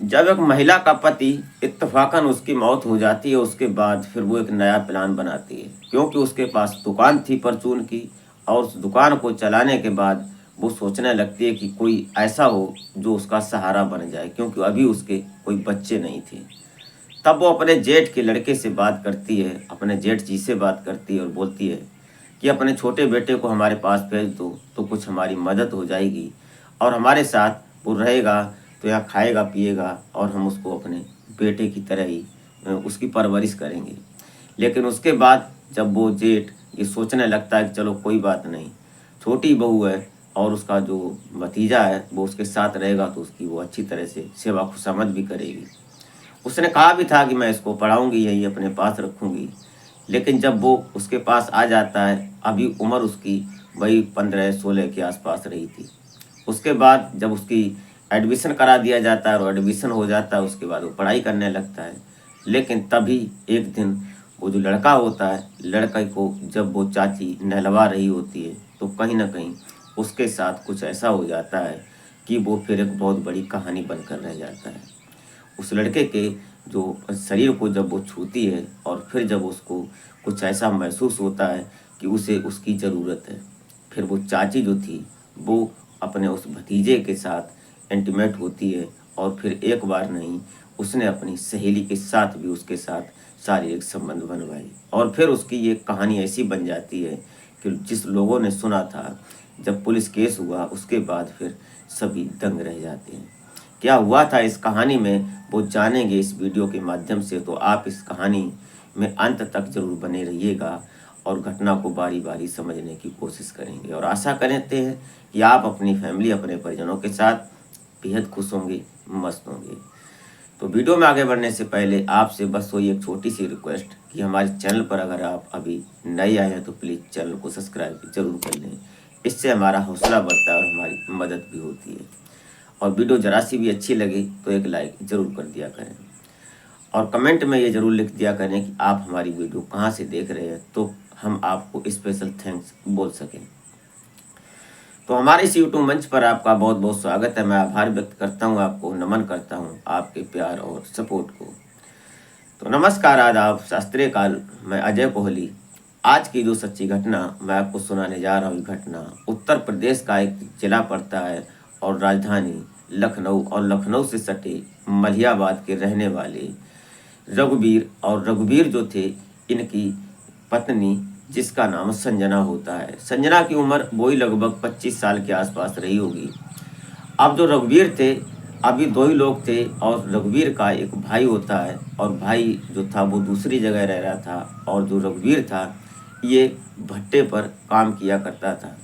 जब एक महिला का पति इत्तफाकन उसकी मौत हो जाती है, उसके बाद फिर वो एक नया प्लान बनाती है, क्योंकि उसके पास दुकान थी परचून की। और उस दुकान को चलाने के बाद वो सोचने लगती है कि कोई ऐसा हो जो उसका सहारा बन जाए, क्योंकि अभी उसके कोई बच्चे नहीं थे। तब वो अपने जेठ के लड़के से बात करती है, अपने जेठ जी से बात करती है और बोलती है कि अपने छोटे बेटे को हमारे पास भेज दो तो कुछ हमारी मदद हो जाएगी, और हमारे साथ वो रहेगा तो यहाँ खाएगा पिएगा, और हम उसको अपने बेटे की तरह ही उसकी परवरिश करेंगे। लेकिन उसके बाद जब वो जेठ ये सोचने लगता है कि चलो कोई बात नहीं, छोटी बहू है और उसका जो भतीजा है वो उसके साथ रहेगा तो उसकी वो अच्छी तरह से सेवा खुशामद भी करेगी। उसने कहा भी था कि मैं इसको पढ़ाऊंगी, यही अपने पास रखूंगी। लेकिन जब वो उसके पास आ जाता है, अभी उम्र उसकी वही 15-16 के आसपास रही थी। उसके बाद जब उसकी एडमिशन करा दिया जाता है और एडमिशन हो जाता है, उसके बाद वो पढ़ाई करने लगता है। लेकिन तभी एक दिन वो जो लड़का होता है, लड़के को जब वो चाची नहलवा रही होती है तो कहीं ना कहीं उसके साथ कुछ ऐसा हो जाता है कि वो फिर एक बहुत बड़ी कहानी बनकर रह जाता है। उस लड़के के जो शरीर को जब वो छूती है और फिर जब उसको कुछ ऐसा महसूस होता है कि उसे उसकी ज़रूरत है, फिर वो चाची जो थी वो अपने उस भतीजे के साथ इंटीमेट होती है। और फिर एक बार नहीं, उसने अपनी सहेली के साथ भी उसके साथ शारीरिक संबंध बनवाए, और फिर उसकी ये कहानी ऐसी बन जाती है कि जिस लोगों ने सुना था, जब पुलिस केस हुआ उसके बाद फिर सभी दंग रह जाते हैं। क्या हुआ था इस कहानी में वो जानेंगे इस वीडियो के माध्यम से, तो आप इस कहानी में अंत तक जरूर बने रहिएगा और घटना को बारी बारी समझने की कोशिश करेंगे। और आशा करते हैं कि आप अपनी फैमिली, अपने परिजनों के साथ बेहद खुश होंगे, मस्त होंगे। तो वीडियो में आगे बढ़ने से पहले आपसे बस वही एक छोटी सी रिक्वेस्ट कि हमारे चैनल पर अगर आप अभी नए आए हैं तो प्लीज़ चैनल को सब्सक्राइब जरूर कर लें। इससे हमारा हौसला बढ़ता है और हमारी मदद भी होती है। और वीडियो जरा सी भी अच्छी लगी तो एक लाइक ज़रूर कर दिया करें, और कमेंट में ये ज़रूर लिख दिया करें कि आप हमारी वीडियो कहाँ से देख रहे हैं, तो हम आपको स्पेशल थैंक्स बोल सकें। तो हमारे इस यूट्यूब मंच पर आपका बहुत बहुत स्वागत है। मैं आभार व्यक्त करता हूँ, आपको नमन करता हूँ आपके प्यार और सपोर्ट को। तो नमस्कार, आदाब, शास्त्रीय काल। मैं अजय कोहली। आज की जो सच्ची घटना मैं आपको सुनाने जा रहा हूँ, घटना उत्तर प्रदेश का एक जिला पड़ता है और राजधानी लखनऊ, और लखनऊ से सटे मलिहाबाद के रहने वाले रघुवीर। और रघुवीर जो थे, इनकी पत्नी जिसका नाम संजना होता है। संजना की उम्र वही लगभग 25 साल के आसपास रही होगी। अब जो रघुवीर थे, अभी दो ही लोग थे, और रघुवीर का एक भाई होता है, और भाई जो था वो दूसरी जगह रह रहा था। और जो रघुवीर था ये भट्टे पर काम किया करता था,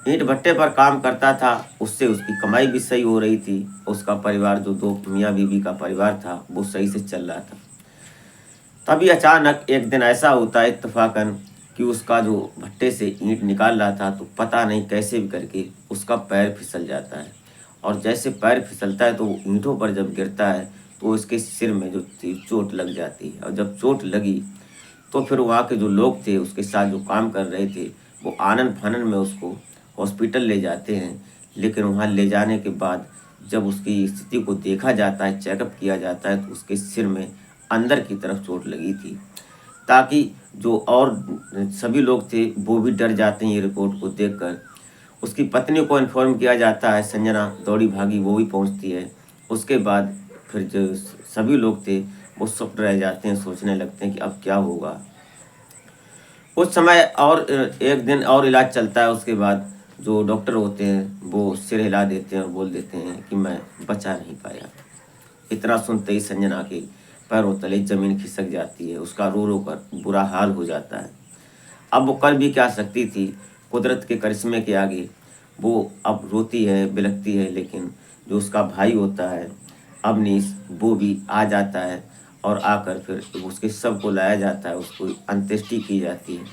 ईंट भट्टे पर काम करता था। उससे उसकी कमाई भी सही हो रही थी, उसका परिवार जो दो मियाँ बीवी का परिवार था वो सही से चल रहा था। तभी अचानक एक दिन ऐसा होता है इत्तेफाकन कि उसका जो भट्टे से ईंट निकाल रहा था, तो पता नहीं कैसे भी करके उसका पैर फिसल जाता है। और जैसे पैर फिसलता है तो वो ईंटों पर जब गिरता है तो उसके सिर में जो थी चोट लग जाती है। और जब चोट लगी तो फिर वहाँ के जो लोग थे उसके साथ जो काम कर रहे थे, वो आनन फानन में उसको हॉस्पिटल ले जाते हैं। लेकिन वहाँ ले जाने के बाद जब उसकी स्थिति को देखा जाता है, चेकअप किया जाता है, तो उसके सिर में अंदर की तरफ चोट लगी थी। ताकि जो और सभी लोग थे वो भी डर जाते हैं ये रिपोर्ट को देखकर। उसकी पत्नी को इन्फॉर्म किया जाता है, संजना दौड़ी भागी वो भी पहुंचती है। उसके बाद फिर जो सभी लोग थे वो चुप रह जाते हैं, सोचने लगते हैं कि अब क्या होगा। उस समय और एक दिन और इलाज चलता है। उसके बाद जो डॉक्टर होते हैं वो सिर हिला देते हैं और बोल देते हैं कि मैं बचा नहीं पाया। इतना सुनते ही संजना के पैरों तले जमीन खिसक जाती है, उसका रो रो कर बुरा हाल हो जाता है। अब वो कर भी क्या सकती थी, कुदरत के करिश्मे के आगे वो अब रोती है, बिलखती है। लेकिन जो उसका भाई होता है अवनीश, वो भी आ जाता है, और आकर फिर उसके शव को लाया जाता है, उसको अंत्येष्टि की जाती है।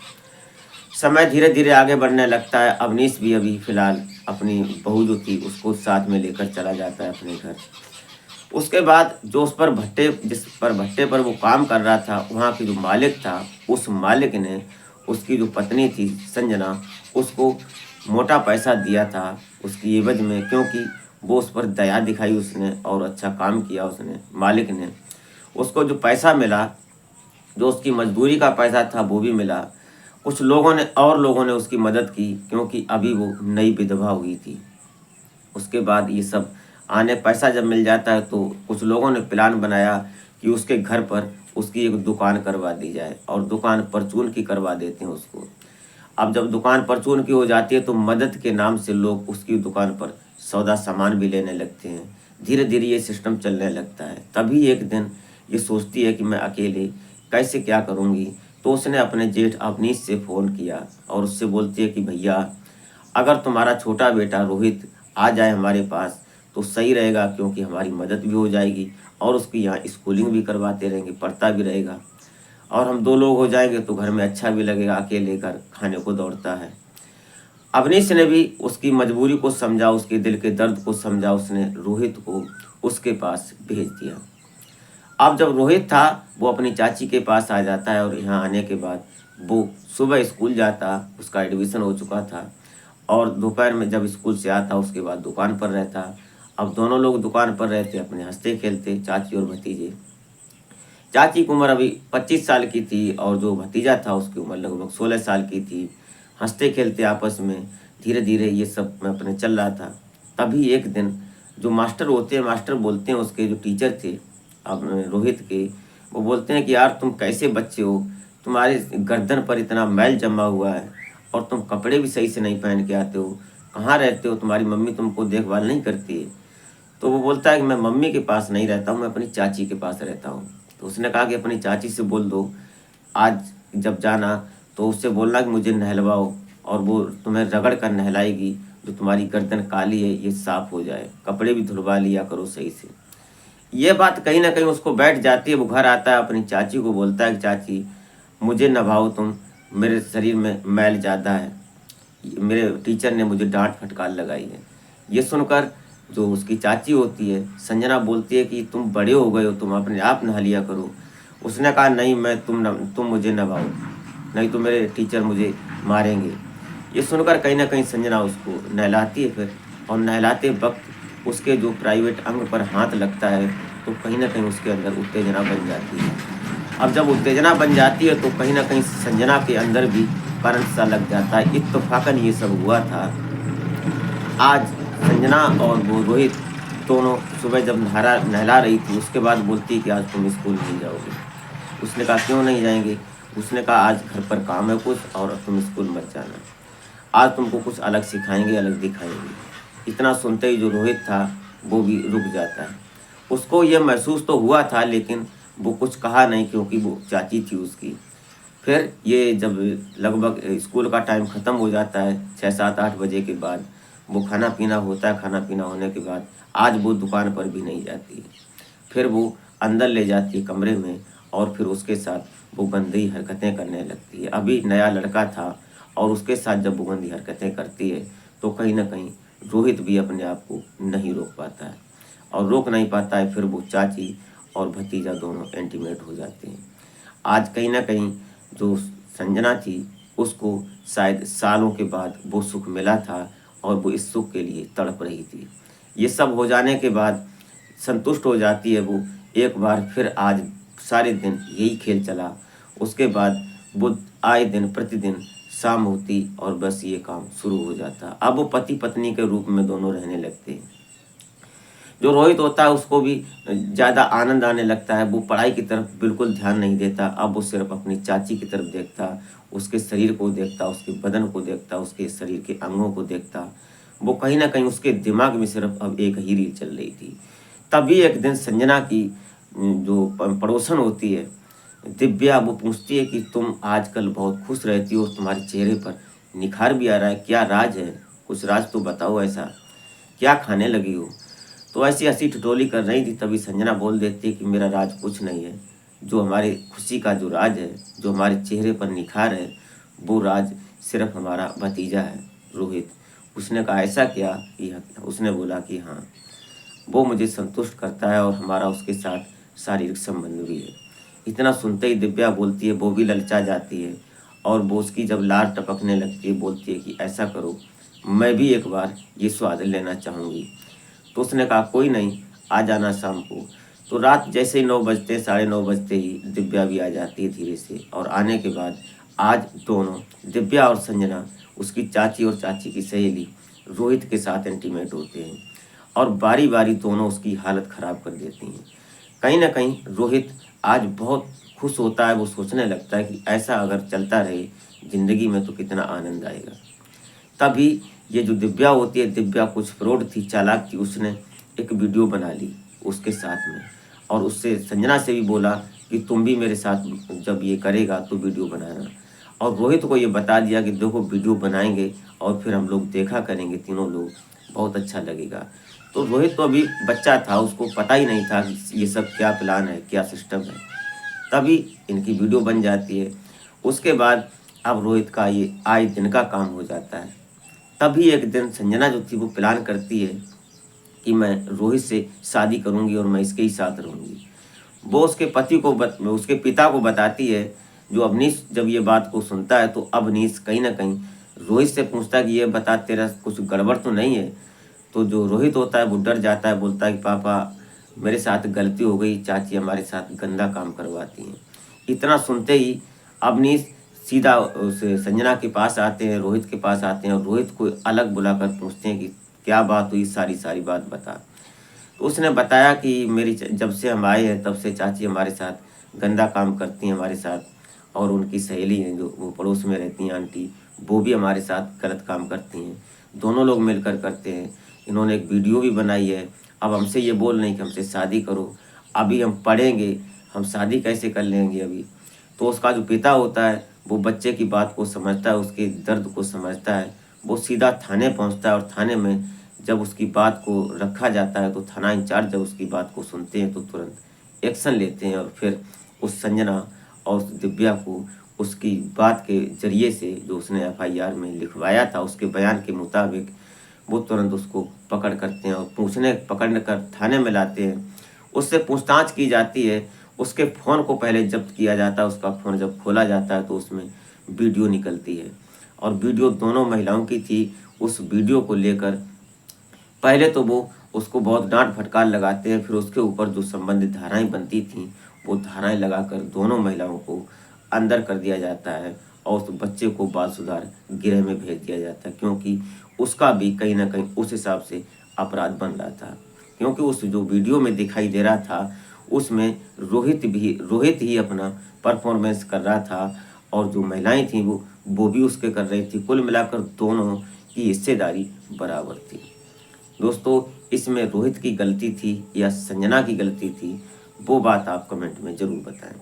समय धीरे धीरे आगे बढ़ने लगता है। अवनीश भी अभी फिलहाल अपनी बहू जो थी उसको साथ में लेकर चला जाता है अपने घर। उसके बाद जो उस पर जिस पर भट्टे पर वो काम कर रहा था, वहाँ की जो मालिक था, उस मालिक ने उसकी जो पत्नी थी संजना, उसको मोटा पैसा दिया था उसकी एवज में, क्योंकि वो उस पर दया दिखाई उसने और अच्छा काम किया उसने। मालिक ने उसको जो पैसा मिला, जो उसकी मजदूरी का पैसा था वो भी मिला। कुछ लोगों ने उसकी मदद की, क्योंकि अभी वो नई विधवा हुई थी। उसके बाद ये सब आने पैसा जब मिल जाता है तो कुछ लोगों ने प्लान बनाया कि उसके घर पर उसकी एक दुकान करवा दी जाए, और दुकान परचून की करवा देते हैं उसको। अब जब दुकान परचून की हो जाती है तो मदद के नाम से लोग उसकी दुकान पर सौदा सामान भी लेने लगते हैं। धीरे धीरे ये सिस्टम चलने लगता है। तभी एक दिन ये सोचती है कि मैं अकेले कैसे क्या करूँगी। तो उसने अपने जेठ अवनीश से फ़ोन किया और उससे बोलती है कि भैया, अगर तुम्हारा छोटा बेटा रोहित आ जाए हमारे पास तो सही रहेगा, क्योंकि हमारी मदद भी हो जाएगी और उसकी यहाँ स्कूलिंग भी करवाते रहेंगे, पढ़ता भी रहेगा, और हम दो लोग हो जाएंगे तो घर में अच्छा भी लगेगा। अकेले घर खाने को दौड़ता है। अवनीश ने भी उसकी मजबूरी को समझा, उसके दिल के दर्द को समझा। उसने रोहित को उसके पास भेज दिया। अब जब रोहित था वो अपनी चाची के पास आ जाता है, और यहाँ आने के बाद वो सुबह स्कूल जाता, उसका एडमिशन हो चुका था, और दोपहर में जब स्कूल से आता उसके बाद दुकान पर रहता। अब दोनों लोग दुकान पर रहते, अपने हंसते खेलते, चाची और भतीजे। चाची की उम्र अभी 25 साल की थी, और जो भतीजा था उसकी उम्र लगभग 16 साल की थी। हंसते खेलते आपस में धीरे धीरे ये सब में अपने चल रहा था। तभी एक दिन जो मास्टर होते हैं, मास्टर बोलते हैं, उसके जो टीचर थे अब रोहित के, वो बोलते हैं कि यार तुम कैसे बच्चे हो, तुम्हारे गर्दन पर इतना मैल जमा हुआ है और तुम कपड़े भी सही से नहीं पहन के आते हो, कहाँ रहते हो, तुम्हारी मम्मी तुमको देखभाल नहीं करती है। तो वो बोलता है कि मैं मम्मी के पास नहीं रहता हूँ, मैं अपनी चाची के पास रहता हूँ। तो उसने कहा कि अपनी चाची से बोल दो आज जब जाना तो उससे बोलना कि मुझे नहलवाओ, और वो तुम्हें रगड़ कर नहलाएगी, जो तुम्हारी गर्दन काली है ये साफ हो जाए, कपड़े भी धुलवा लिया करो सही से। ये बात कहीं ना कहीं उसको बैठ जाती है। वो घर आता है, अपनी चाची को बोलता है कि चाची मुझे नभाओ तुम, मेरे शरीर में मैल ज़्यादा है, मेरे टीचर ने मुझे डांट फटकार लगाई है। ये सुनकर जो उसकी चाची होती है संजना बोलती है कि तुम बड़े हो गए हो, तुम अपने आप नहा लिया करो। उसने कहा नहीं, मैं तुम मुझे नभाओ, नहीं तो मेरे टीचर मुझे मारेंगे। ये सुनकर कहीं ना कहीं संजना उसको नहलाती है फिर, और नहलाते वक्त उसके जो प्राइवेट अंग पर हाथ लगता है तो कहीं ना कहीं उसके अंदर उत्तेजना बन जाती है। अब जब उत्तेजना बन जाती है तो कहीं ना कहीं संजना के अंदर भी करंट सा लग जाता है। इत्तेफाकन ये सब हुआ था। आज संजना और वो रोहित दोनों सुबह जब नहला रही थी उसके बाद बोलती है कि आज तुम स्कूल नहीं जाओगे। उसने कहा क्यों नहीं जाएंगे। उसने कहा आज घर पर काम है कुछ और तुम स्कूल मत जाना, आज तुमको कुछ अलग सिखाएंगे, अलग दिखाएंगे। इतना सुनते ही जो रोहित था वो भी रुक जाता है। उसको ये महसूस तो हुआ था लेकिन वो कुछ कहा नहीं, क्योंकि वो चाची थी उसकी। फिर ये जब लगभग स्कूल का टाइम ख़त्म हो जाता है 6 7 8 बजे के बाद, वो खाना पीना होता है। खाना पीना होने के बाद आज वो दुकान पर भी नहीं जाती है। फिर वो अंदर ले जाती है कमरे में, और फिर उसके साथ वो गंदी हरकतें करने लगती है। अभी नया लड़का था और उसके साथ जब वो गंदी हरकतें करती है तो कहीं ना कहीं रोहित भी अपने आप को नहीं रोक पाता है, और रोक नहीं पाता है। फिर वो चाची और भतीजा दोनों इंटीमेट हो जाते हैं। आज कहीं ना कहीं जो संजना थी उसको शायद सालों के बाद वो सुख मिला था, और वो इस सुख के लिए तड़प रही थी। ये सब हो जाने के बाद संतुष्ट हो जाती है वो। एक बार फिर आज सारे दिन यही खेल चला। उसके बाद वो आए दिन प्रतिदिन शाम होती और बस ये काम शुरू हो जाता। अब वो पति पत्नी के रूप में दोनों रहने लगते हैं। जो रोहित होता है उसको भी ज़्यादा आनंद आने लगता है। वो पढ़ाई की तरफ बिल्कुल ध्यान नहीं देता। अब वो सिर्फ अपनी चाची की तरफ देखता, उसके शरीर को देखता, उसके बदन को देखता, उसके शरीर के अंगों को देखता। वो कहीं ना कहीं उसके दिमाग में सिर्फ अब एक ही रील चल रही थी। तभी एक दिन संजना की जो पड़ोसन होती है दिव्या, वो पूछती है कि तुम आजकल बहुत खुश रहती हो, तुम्हारे चेहरे पर निखार भी आ रहा है, क्या राज है, कुछ राज तो बताओ, ऐसा क्या खाने लगी हो। तो ऐसी हंसी ठिठोली कर रही थी, तभी संजना बोल देती है कि मेरा राज कुछ नहीं है, जो हमारे खुशी का जो राज है, जो हमारे चेहरे पर निखार है, वो राज सिर्फ हमारा भतीजा है रोहित। उसने कहा ऐसा क्या। उसने बोला कि हाँ, वो मुझे संतुष्ट करता है और हमारा उसके साथ शारीरिक संबंध भी है। इतना सुनते ही दिव्या बोलती है, वो भी ललचा जाती है, और वो उसकी जब लार टपकने लगती है बोलती है कि ऐसा करो, मैं भी एक बार ये स्वाद लेना चाहूँगी। तो उसने कहा कोई नहीं, आ जाना शाम को। तो रात जैसे ही 9 बजते 9:30 बजते ही दिव्या भी आ जाती है धीरे से। और आने के बाद आज दोनों दिव्या और संजना उसकी चाची और चाची की सहेली रोहित के साथ इंटीमेट होते हैं और बारी बारी दोनों उसकी हालत ख़राब कर देती हैं। कहीं ना कहीं रोहित आज बहुत खुश होता है। वो सोचने लगता है कि ऐसा अगर चलता रहे ज़िंदगी में तो कितना आनंद आएगा। तभी ये जो दिव्या होती है, दिव्या कुछ फ्रॉड थी, चालाक थी, उसने एक वीडियो बना ली उसके साथ में और उससे संजना से भी बोला कि तुम भी मेरे साथ जब ये करेगा तो वीडियो बनाना। और रोहित को ये बता दिया कि देखो वीडियो बनाएंगे और फिर हम लोग देखा करेंगे तीनों लोग, बहुत अच्छा लगेगा। तो रोहित तो अभी बच्चा था, उसको पता ही नहीं था कि ये सब क्या प्लान है, क्या सिस्टम है। तभी इनकी वीडियो बन जाती है। उसके बाद अब रोहित का ये आए दिन का काम हो जाता है। तभी एक दिन संजना जो थी वो प्लान करती है कि मैं रोहित से शादी करूंगी और मैं इसके ही साथ रहूंगी। वो उसके पति को उसके पिता को बताती है। जो अवनीश जब ये बात को सुनता है तो अवनीश कहीं ना कहीं रोहित से पूछता है कि ये बता तेरा कुछ गड़बड़ तो नहीं है। तो जो रोहित होता है वो डर जाता है, बोलता है कि पापा मेरे साथ गलती हो गई, चाची हमारे साथ गंदा काम करवाती हैं। इतना सुनते ही अवनीश सीधा उस संजना के पास आते हैं, रोहित के पास आते हैं और रोहित को अलग बुलाकर पूछते हैं कि क्या बात हुई, सारी सारी बात बता। तो उसने बताया कि मेरी जब से हम आए हैं तब से चाची हमारे साथ गंदा काम करती हैं हमारे साथ। और उनकी सहेली हैं जो वो पड़ोस में रहती हैं आंटी, वो भी हमारे साथ गलत काम करती हैं। दोनों लोग मिलकर करते हैं। इन्होंने एक वीडियो भी बनाई है। अब हमसे ये बोल रही कि हमसे शादी करो, अभी हम पढ़ेंगे, हम शादी कैसे कर लेंगे अभी। तो उसका जो पिता होता है वो बच्चे की बात को समझता है, उसके दर्द को समझता है। वो सीधा थाने पहुंचता है और थाने में जब उसकी बात को रखा जाता है तो थाना इंचार्ज जब उसकी बात को सुनते हैं तो तुरंत एक्शन लेते हैं और फिर उस संजना और उस दिव्या को उसकी बात के जरिए से जो उसने एफआईआर में लिखवाया था उसके बयान के मुताबिक वो तुरंत उसको पकड़ करते हैं और पकड़ कर थाने में लाते हैं। उससे पूछताछ की जाती है। उसके फ़ोन को पहले जब्त किया जाता है। उसका फ़ोन जब खोला जाता है तो उसमें वीडियो निकलती है और वीडियो दोनों महिलाओं की थी। उस वीडियो को लेकर पहले तो वो उसको बहुत डांट फटकार लगाते हैं, फिर उसके ऊपर जो संबंधित धाराएं बनती थीं वो धाराएं लगाकर दोनों महिलाओं को अंदर कर दिया जाता है और उस बच्चे को बाल सुधार गृह में भेज दिया जाता है, क्योंकि उसका भी कहीं ना कहीं उस हिसाब से अपराध बन रहा था। क्योंकि उस जो वीडियो में दिखाई दे रहा था उसमें रोहित ही अपना परफॉर्मेंस कर रहा था और जो महिलाएं थीं वो भी उसके कर रही थी। कुल मिलाकर दोनों की हिस्सेदारी बराबर थी। दोस्तों इसमें रोहित की गलती थी या संजना की गलती थी, वो बात आप कमेंट में ज़रूर बताएं।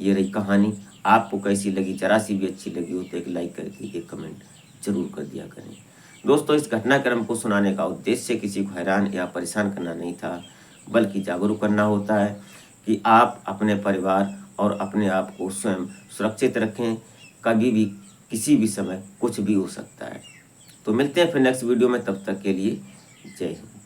ये रही कहानी, आपको कैसी लगी, जरा सी भी अच्छी लगी हो तो एक लाइक करके एक कमेंट जरूर कर दिया करें। दोस्तों इस घटनाक्रम को सुनाने का उद्देश्य किसी को हैरान या परेशान करना नहीं था, बल्कि जागरूक करना होता है कि आप अपने परिवार और अपने आप को स्वयं सुरक्षित रखें। कभी भी किसी भी समय कुछ भी हो सकता है। तो मिलते हैं फिर नेक्स्ट वीडियो में, तब तक के लिए जय हिंद।